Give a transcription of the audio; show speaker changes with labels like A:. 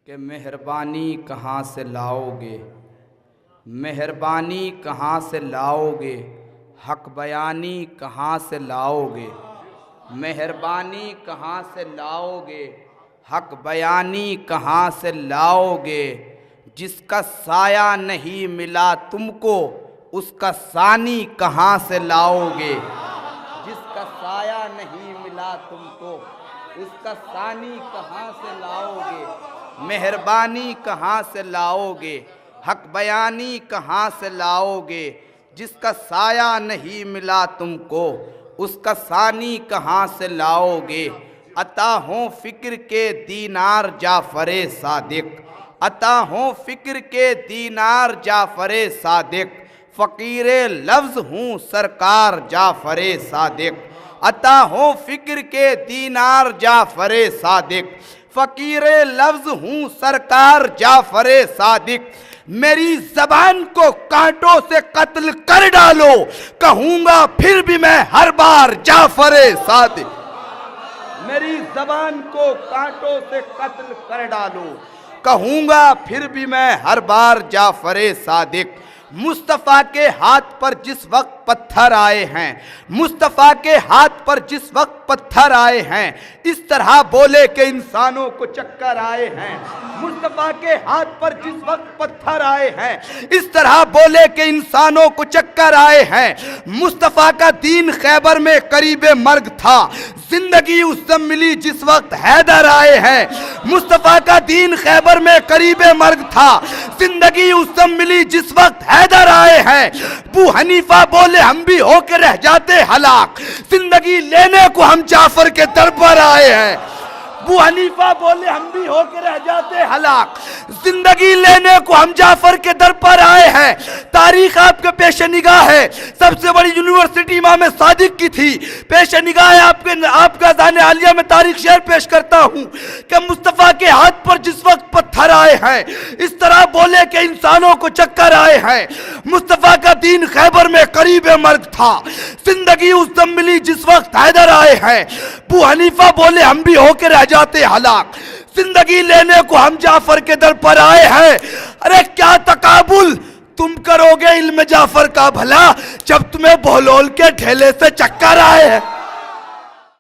A: کہ مہربانی کہاں سے لاؤ گے، مہربانی کہاں سے لاؤ گے، حق بیانی کہاں سے لاؤ گے، مہربانی کہاں سے لاؤ گے، حق بیانی کہاں سے لاؤ گے، جس کا سایہ نہیں ملا تم کو اس کا ثانی کہاں سے لاؤ گے، جس کا سایہ نہیں ملا تم کو اس کا ثانی کہاں سے لاؤ گے، مہربانی کہاں سے لاؤ گے، حق بیانی کہاں سے لاؤ گے، جس کا سایہ نہیں ملا تم کو اس کا ثانی کہاں سے لاؤ گے۔ عطا ہوں فکر کے دینار جعفر صادق، عطا ہوں فکر کے دینار جعفر صادق، فقیر لفظ ہوں سرکار جعفر صادق، عطا ہوں فکر کے دینار جعفر صادق، فقیر لفظ ہوں سرکار جعفر صادق، میری زبان کو کانٹوں سے قتل کر ڈالو کہوں گا پھر بھی میں ہر بار جعفر صادق، میری زبان کو کانٹوں سے قتل کر ڈالو کہوں گا پھر بھی میں ہر بار جعفر صادق۔ مصطفیٰ کے ہاتھ پر جس وقت پتھر آئے ہیں، مصطفیٰ کے ہاتھ پر جس وقت پتھر آئے ہیں، اس طرح بولے کہ انسانوں کو چکر آئے ہیں، مصطفیٰ کے ہاتھ پر جس وقت پتھر آئے ہیں، اس طرح بولے کہ انسانوں کو چکر آئے ہیں۔ مصطفیٰ کا دین خیبر میں قریب مرگ تھا، زندگی اس سے ملی جس وقت حیدر آئے ہیں، مصطفیٰ کا دین خیبر میں قریب مرگ تھا، زندگی اس سے ملی جس وقت حیدر آئے ہیں۔ ابو حنیفہ بولے ہم بھی ہو کے رہ جاتے ہلاک، زندگی لینے کو ہم جعفر کے در پر آئے ہیں۔ ابو حنیفہ بولے ہم بھی ہو کے رہ جاتے ہلاک، زندگی لینے کو ہم جعفر کے در پر آئے ہیں۔ تاریخ آپ کے پیش نگاہ ہے، سب سے بڑی یونیورسٹی امام صادق کی تھی، پیش نگاہ ہے آپ کا ذہن عالیہ میں تاریخ شعر پیش کرتا ہوں کہ مصطفیٰ کے ہاتھ پر جس وقت پتھر آئے ہیں، اس طرح بولے کہ انسانوں کو چکر آئے ہیں۔ مصطفیٰ کا دین خیبر میں قریب مرگ تھا، زندگی اس دم ملی جس وقت حیدر آئے ہیں۔ ابو حنیفہ بولے ہم بھی ہو کے رہ جاتے ہلاک، زندگی لینے کو ہم جعفر کے در پر آئے ہیں۔ ارے کیا تقابل تم کرو گے علم جعفر کا بھلا جب تمہیں بہلول کے ڈھیلے سے چکر آئے ہیں۔